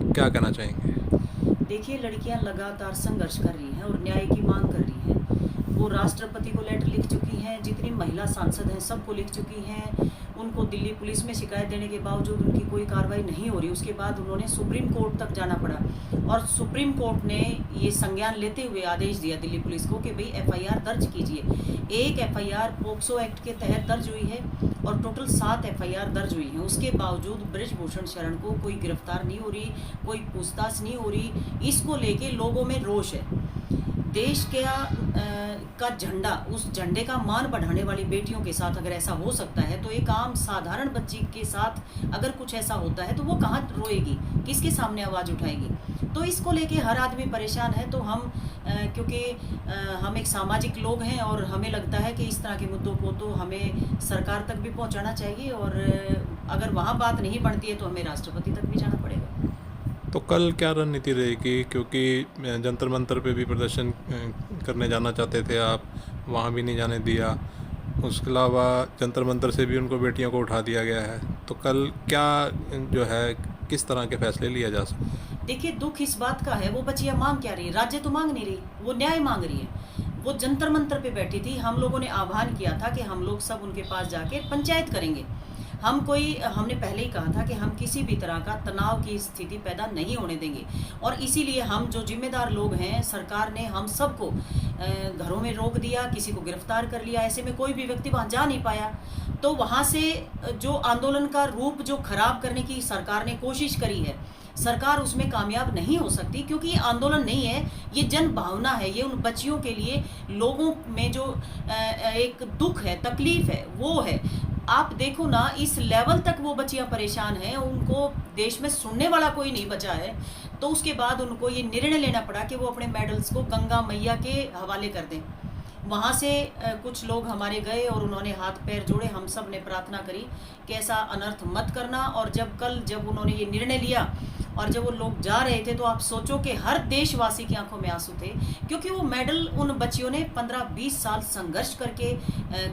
क्या कहना चाहेंगे? देखिए, लड़कियां लगातार संघर्ष कर रही हैं और न्याय की मांग कर रही हैं। वो राष्ट्रपति को लेटर लिख चुकी हैं, जितनी महिला सांसद हैं सबको लिख चुकी हैं। उनको दिल्ली पुलिस में शिकायत देने के बावजूद उनकी कोई कार्रवाई नहीं हो रही। उसके बाद उन्होंने सुप्रीम कोर्ट तक जाना पड़ा और सुप्रीम कोर्ट ने ये संज्ञान लेते हुए आदेश दिया दिल्ली पुलिस को कि भाई एफआईआर दर्ज कीजिए। एक एफआईआर पोक्सो एक्ट के तहत दर्ज हुई है और टोटल 7 एफआईआर दर्ज हुई हैं। उसके बावजूद बृजभूषण शरण को कोई गिरफ्तार नहीं हो रही, कोई पूछताछ नहीं हो रही। इसको लेके लोगों में रोष है। देश का झंडा, उस झंडे का मान बढ़ाने वाली बेटियों के साथ अगर ऐसा हो सकता है तो एक आम साधारण बच्ची के साथ अगर कुछ ऐसा होता है तो वो कहाँ रोएगी, किसके सामने आवाज़ उठाएगी। तो इसको लेके हर आदमी परेशान है। तो हम क्योंकि हम एक सामाजिक लोग हैं और हमें लगता है कि इस तरह के मुद्दों को तो हमें सरकार तक भी पहुंचाना चाहिए और अगर वहाँ बात नहीं बनती है तो हमें राष्ट्रपति तक भी जाना पड़ेगा। तो कल क्या रणनीति रहेगी, क्योंकि जंतर मंतर पे भी प्रदर्शन करने जाना चाहते थे आप, वहाँ भी नहीं जाने दिया। उसके अलावा जंतर मंतर से भी उनको बेटियों को उठा दिया गया है। तो कल क्या जो है, किस तरह के फैसले लिया जा सकते? देखिए, दुख इस बात का है, वो बच्चियां मांग क्या रही है? राज्य तो मांग नहीं रही, वो न्याय मांग रही है। वो जंतर मंतर पे बैठी थी। हम लोगों ने आह्वान किया था कि हम लोग सब उनके पास जाके पंचायत करेंगे। हमने पहले ही कहा था कि हम किसी भी तरह का तनाव की स्थिति पैदा नहीं होने देंगे और इसीलिए हम जो जिम्मेदार लोग हैं, सरकार ने हम सबको घरों में रोक दिया, किसी को गिरफ्तार कर लिया। ऐसे में कोई भी व्यक्ति वहाँ जा नहीं पाया। तो वहाँ से जो आंदोलन का रूप जो खराब करने की सरकार ने कोशिश करी है, सरकार उसमें कामयाब नहीं हो सकती, क्योंकि ये आंदोलन नहीं है, ये जन भावना है। ये उन बच्चियों के लिए, लोगों में जो एक दुख है, तकलीफ है, वो है। आप देखो ना, इस लेवल तक वो बच्चियां परेशान हैं, उनको देश में सुनने वाला कोई नहीं बचा है। तो उसके बाद उनको ये निर्णय लेना पड़ा कि वो अपने मेडल्स को गंगा मैया के हवाले कर दें। वहाँ से कुछ लोग हमारे गए और उन्होंने हाथ पैर जोड़े। हम सब ने प्रार्थना करी कि ऐसा अनर्थ मत करना। और जब उन्होंने ये निर्णय लिया और जब वो लोग जा रहे थे, तो आप सोचो कि हर देशवासी की आंखों में आंसू थे, क्योंकि वो मेडल उन बच्चियों ने 15-20 साल संघर्ष करके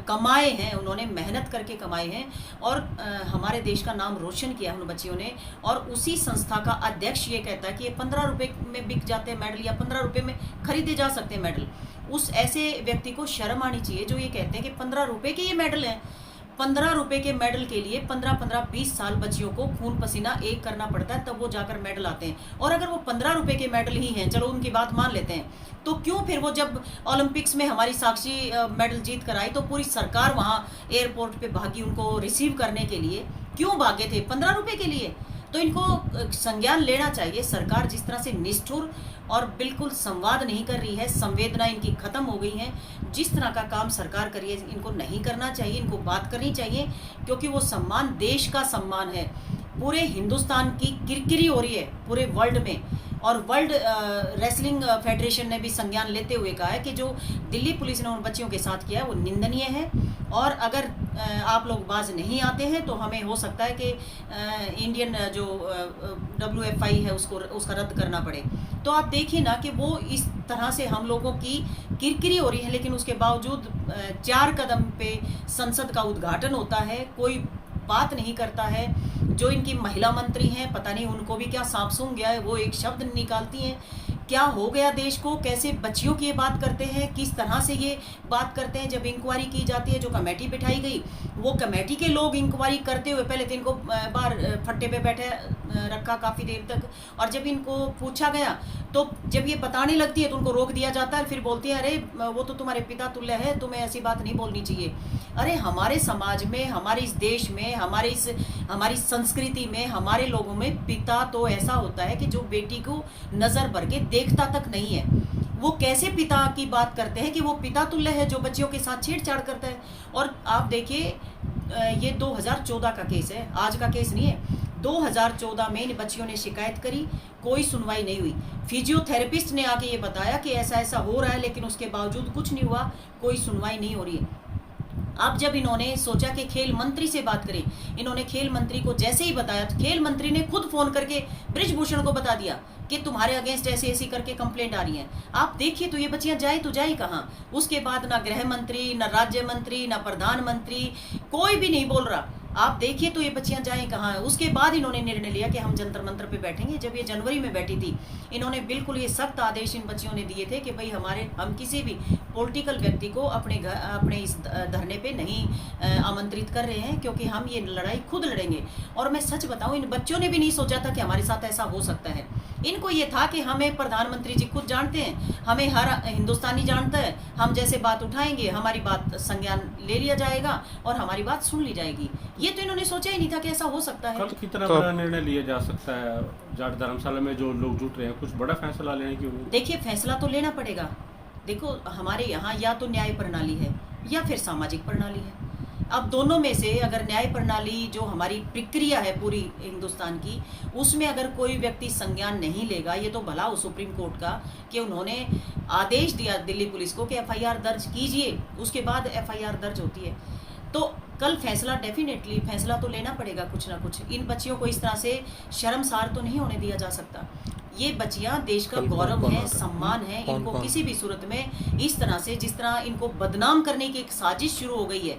कमाए हैं। उन्होंने मेहनत करके कमाए हैं और हमारे देश का नाम रोशन किया है उन बच्चियों ने। और उसी संस्था का अध्यक्ष ये कहता है कि ये 15 रुपये में बिक जाते हैं मेडल, या 15 रुपये में खरीदे जा सकते हैं मेडल। उस ऐसे व्यक्ति को शर्म आनी चाहिए जो ये कहते हैं कि 15 रुपये के ये मेडल हैं। 15 रुपये के मेडल के लिए 15-20 साल बच्चियों को खून पसीना एक करना पड़ता है, तब वो जाकर मेडल आते हैं। और अगर वो 15 रुपये के मेडल ही हैं, चलो उनकी बात मान लेते हैं, तो क्यों फिर वो जब ओलंपिक्स में हमारी साक्षी मेडल जीत कर आई तो पूरी सरकार वहाँ एयरपोर्ट पे भागी उनको रिसीव करने के लिए? क्यों भागे थे? 15 रुपये के लिए। तो इनको संज्ञान लेना चाहिए। सरकार जिस तरह से निष्ठुर और बिल्कुल संवाद नहीं कर रही है, संवेदना इनकी खत्म हो गई है। जिस तरह का काम सरकार कर रही है, इनको नहीं करना चाहिए, इनको बात करनी चाहिए, क्योंकि वो सम्मान देश का सम्मान है। पूरे हिंदुस्तान की किरकिरी हो रही है पूरे वर्ल्ड में। और वर्ल्ड रेसलिंग फेडरेशन ने भी संज्ञान लेते हुए कहा है कि जो दिल्ली पुलिस ने उन बच्चियों के साथ किया है वो निंदनीय है। और अगर आप लोग बाज नहीं आते हैं तो हमें हो सकता है कि इंडियन जो WFI है उसका रद्द करना पड़े। तो आप देखिए ना कि वो इस तरह से हम लोगों की किरकिरी हो रही है, लेकिन उसके बावजूद 4 कदम पे संसद का उद्घाटन होता है, कोई बात नहीं करता है। जो इनकी महिला मंत्री हैं, पता नहीं उनको भी क्या सांप सूंघ गया है, वो एक शब्द निकालती हैं। क्या हो गया देश को? कैसे बच्चियों की ये बात करते हैं, किस तरह से ये बात करते हैं? जब इंक्वायरी की जाती है, जो कमेटी बिठाई गई, वो कमेटी के लोग इंक्वायरी करते हुए पहले तो इनको बाहर फट्टे पे बैठे रखा काफ़ी देर तक, और जब इनको पूछा गया तो जब ये बताने लगती है तो उनको रोक दिया जाता है। फिर बोलती है, अरे वो तो तुम्हारे पिता तुल्य है, तुम्हें ऐसी बात नहीं बोलनी चाहिए। अरे हमारे समाज में, हमारे इस देश में, हमारी संस्कृति में, हमारे लोगों में पिता तो ऐसा होता है कि जो बेटी को नज़र भर के देखता तक नहीं है। वो कैसे पिता की बात करते हैं कि वो पिता तुल्य है जो बच्चियों के साथ छेड़छाड़ करता है। और आप देखिए, ये 2014 का केस है, आज का केस नहीं है। 2014 में इन बच्चियों ने शिकायत करी, कोई सुनवाई नहीं हुई। फिजियोथेरेपिस्ट ने आके ये बताया कि ऐसा ऐसा हो रहा है, लेकिन उसके बावजूद कुछ नहीं हुआ, कोई सुनवाई नहीं हो रही है। अब जब इन्होंने सोचा कि खेल मंत्री से बात करें, इन्होंने खेल मंत्री को जैसे ही बताया तो खेल मंत्री ने खुद फोन करके बृजभूषण को बता दिया कि तुम्हारे अगेंस्ट ऐसी ऐसी करके कंप्लेंट आ रही है। आप देखिए तो ये बच्चियां जाए कहाँ? उसके बाद ना गृह मंत्री, ना राज्य मंत्री, ना प्रधानमंत्री, कोई भी नहीं बोल रहा। आप देखिए तो ये बच्चियां जाएं कहाँ। उसके बाद इन्होंने निर्णय लिया कि हम जंतर मंतर पे बैठेंगे। जब ये जनवरी में बैठी थी, इन्होंने बिल्कुल ये सख्त आदेश इन बच्चियों ने दिए थे कि भाई हम किसी भी पॉलिटिकल व्यक्ति को अपने इस धरने पे नहीं आमंत्रित कर रहे हैं, क्योंकि हम ये लड़ाई खुद लड़ेंगे। और मैं सच बताऊं, इन बच्चों ने भी नहीं सोचा था कि हमारे साथ ऐसा हो सकता है। इनको ये था कि हमें प्रधानमंत्री जी खुद जानते हैं, हमें हर हिंदुस्तानी जानता है, हम जैसे बात उठाएंगे हमारी बात संज्ञान ले लिया जाएगा और हमारी बात सुन ली जाएगी। ये तो इन्होंने सोचा ही नहीं था कि ऐसा हो सकता है। कल कितना बड़ा निर्णय लिया जा सकता है? जाट धर्मशाला में जो लोग जुट रहे हैं, कुछ बड़ा फैसला लेने की उम्मीद? देखिए, फैसला तो लेना पड़ेगा। देखो, हमारे यहाँ या तो न्याय प्रणाली है या फिर सामाजिक प्रणाली है। अब दोनों में से अगर न्याय प्रणाली जो हमारी प्रक्रिया है पूरी हिंदुस्तान की, उसमें अगर कोई व्यक्ति संज्ञान नहीं लेगा, ये तो भला हो सुप्रीम कोर्ट का कि उन्होंने आदेश दिया दिल्ली पुलिस को कि एफआईआर दर्ज कीजिए, उसके बाद एफआईआर दर्ज होती है। तो कल फैसला, डेफिनेटली फैसला तो लेना पड़ेगा कुछ ना कुछ। इन बच्चियों को इस तरह से शर्मसार तो नहीं होने दिया जा सकता। ये बच्चियां देश का गौरव है, सम्मान है। इनको किसी भी सूरत में इस तरह से, जिस तरह इनको बदनाम करने की एक साजिश शुरू हो गई है,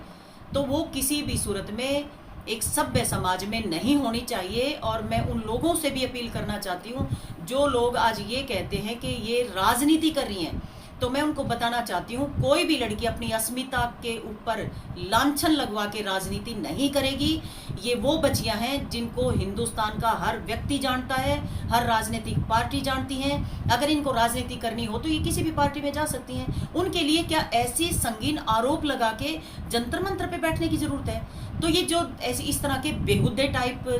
तो वो किसी भी सूरत में एक सभ्य समाज में नहीं होनी चाहिए। और मैं उन लोगों से भी अपील करना चाहती हूँ जो लोग आज ये कहते हैं कि ये राजनीति कर रही हैं, तो मैं उनको बताना चाहती हूँ, कोई भी लड़की अपनी अस्मिता के ऊपर लांछन लगवा के राजनीति नहीं करेगी। ये वो बच्चियां हैं जिनको हिंदुस्तान का हर व्यक्ति जानता है, हर राजनीतिक पार्टी जानती हैं। अगर इनको राजनीति करनी हो तो ये किसी भी पार्टी में जा सकती हैं। उनके लिए क्या ऐसी संगीन आरोप लगा के जंतर मंतर पे बैठने की जरूरत है? तो ये जो ऐसे इस तरह के बेहुदे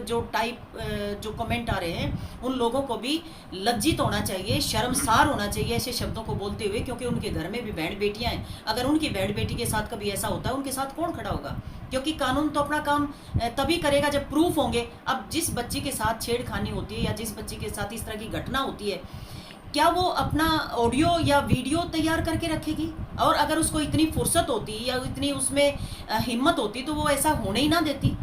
जो कमेंट आ रहे हैं, उन लोगों को भी लज्जित होना चाहिए, शर्मसार होना चाहिए ऐसे शब्दों को बोलते हुए, क्योंकि उनके घर में भी बहन बेटियां हैं। अगर उनकी बहन बेटी के साथ कभी ऐसा होता है, उनके साथ कौन खड़ा होगा? क्योंकि कानून तो अपना काम तभी करेगा जब प्रूफ होंगे। अब जिस बच्ची के साथ छेड़खानी होती है या जिस बच्ची के साथ इस तरह की घटना होती है, क्या वो अपना ऑडियो या वीडियो तैयार करके रखेगी? और अगर उसको इतनी फुर्सत होती या इतनी उसमें हिम्मत होती तो वो ऐसा होने ही ना देती।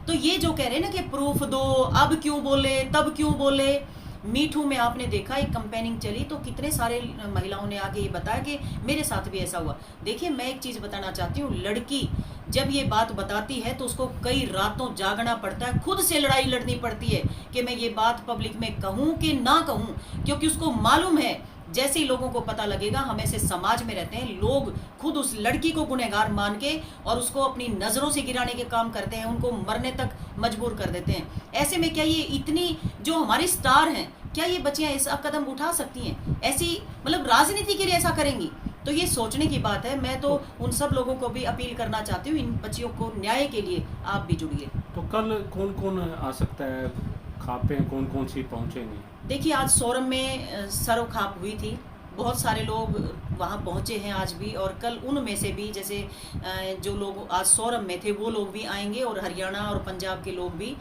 तो ये जो कह रहे हैं ना कि प्रूफ दो, अब क्यों बोले, तब क्यों बोले। मीठू में आपने देखा एक कंपेनिंग चली तो कितने सारे महिलाओं ने आगे ये बताया कि मेरे साथ भी ऐसा हुआ। देखिए, मैं एक चीज़ बताना चाहती हूँ, लड़की जब ये बात बताती है तो उसको कई रातों जागना पड़ता है, खुद से लड़ाई लड़नी पड़ती है कि मैं ये बात पब्लिक में कहूँ कि ना कहूँ, क्योंकि उसको मालूम है जैसे ही लोगों को पता लगेगा, हम ऐसे समाज में रहते हैं, लोग खुद उस लड़की को गुनहगार मान के और उसको अपनी नज़रों से गिराने के काम करते हैं, उनको मरने तक मजबूर कर देते हैं। ऐसे में क्या ये इतनी जो हमारी स्टार हैं, क्या ये बच्चियां ऐसा कदम उठा सकती हैं? ऐसी मतलब राजनीति के लिए ऐसा करेंगी? तो ये सोचने की बात है। मैं तो उन सब लोगों को भी अपील करना चाहती हूँ, इन बच्चियों को न्याय के लिए आप भी जुड़िए। तो कल कौन कौन आ सकता है? खापें कौन कौन सी पहुँचेंगी? देखिए, आज सोरम में सरव खाप हुई थी, बहुत सारे लोग वहाँ पहुँचे हैं आज भी। और कल उनमें से भी जैसे जो लोग आज सोरम में थे वो लोग भी आएंगे, और हरियाणा और पंजाब के लोग भी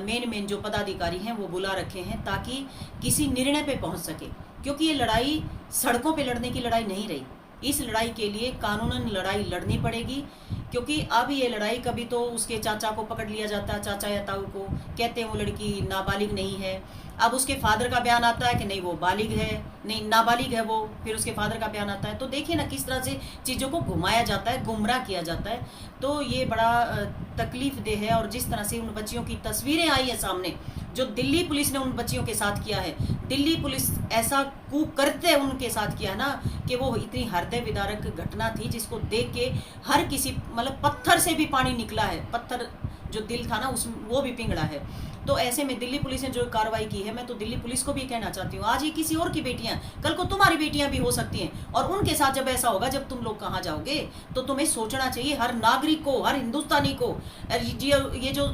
मेन जो पदाधिकारी हैं वो बुला रखे हैं ताकि किसी निर्णय पे पहुँच सके। क्योंकि ये लड़ाई सड़कों पे लड़ने की लड़ाई नहीं रही। इस लड़ाई के लिए कानूनन लड़ाई लड़नी पड़ेगी, क्योंकि अब ये लड़ाई, कभी तो उसके चाचा को पकड़ लिया जाता है, चाचा या ताऊ को, कहते हैं वो लड़की नाबालिग नहीं है। अब उसके फादर का बयान आता है कि नहीं वो बालिग है, नहीं नाबालिग है वो, फिर उसके फादर का बयान आता है। तो देखिए ना किस तरह से चीज़ों को घुमाया जाता है, गुमराह किया जाता है। तो ये बड़ा तकलीफ देह है। और जिस तरह से उन बच्चियों की तस्वीरें आई है सामने, जो दिल्ली पुलिस ने उन बच्चियों के साथ किया है, दिल्ली पुलिस ऐसा करते उनके साथ किया ना कि वो इतनी हृदय विदारक घटना थी, जिसको देख के हर किसी मतलब पत्थर से भी पानी निकला है। पत्थर जो दिल था ना उस वो भी पिघला है। तो ऐसे में दिल्ली पुलिस ने जो कार्रवाई की है, मैं तो दिल्ली पुलिस को भी कहना चाहती हूँ, आज ये किसी और की बेटियां, कल को तुम्हारी बेटियां भी हो सकती हैं। और उनके साथ जब ऐसा होगा, जब तुम लोग कहाँ जाओगे, तो तुम्हें सोचना चाहिए, हर नागरिक को, हर हिंदुस्तानी को। ये जो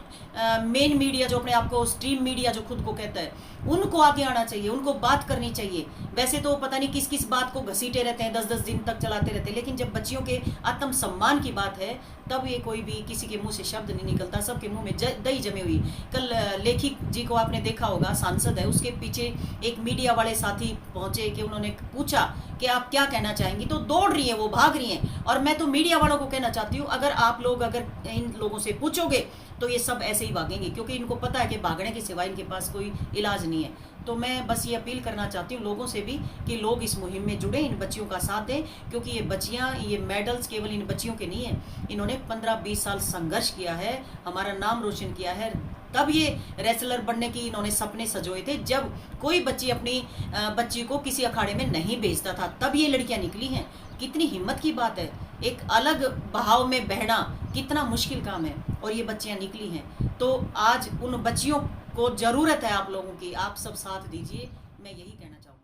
मेन मीडिया जो अपने आप को स्ट्रीम मीडिया जो खुद को कहता है, उनको आगे आना चाहिए, उनको बात करनी चाहिए। वैसे तो पता नहीं किस किस बात को घसीटे रहते हैं, 10-10 दिन तक चलाते रहते हैं, लेकिन जब बच्चियों के आत्म सम्मान की बात है तब ये कोई भी किसी के मुंह से शब्द नहीं निकलता, सबके मुंह में दही जमी हुई। कल लेखिक जी को आपने देखा होगा, सांसद है, उसके पीछे एक मीडिया वाले साथी पहुंचे कि उन्होंने पूछा कि आप क्या कहना चाहेंगी, तो दौड़ रही हैं, वो भाग रही हैं। और मैं तो मीडिया वालों को कहना चाहती हूँ, अगर आप लोग अगर इन लोगों से पूछोगे तो ये सब ऐसे ही भागेंगे, क्योंकि इनको पता है कि भागने के सिवाय इनके पास कोई इलाज नहीं है। तो मैं बस ये अपील करना चाहती हूँ लोगों से भी कि लोग इस मुहिम में जुड़े, इन बच्चियों का साथ दें, क्योंकि ये बच्चियाँ, ये मेडल्स केवल इन बच्चियों के नहीं हैं, इन्होंने 15-20 साल संघर्ष किया है, हमारा नाम रोशन किया है। तब ये रेसलर बनने की इन्होंने सपने सजोए थे जब कोई बच्ची अपनी बच्ची को किसी अखाड़े में नहीं भेजता था, तब ये लड़कियां निकली हैं। कितनी हिम्मत की बात है, एक अलग बहाव में बहना कितना मुश्किल काम है, और ये बच्चियां निकली हैं। तो आज उन बच्चियों को ज़रूरत है आप लोगों की, आप सब साथ दीजिए, मैं यही कहना चाहूँगा।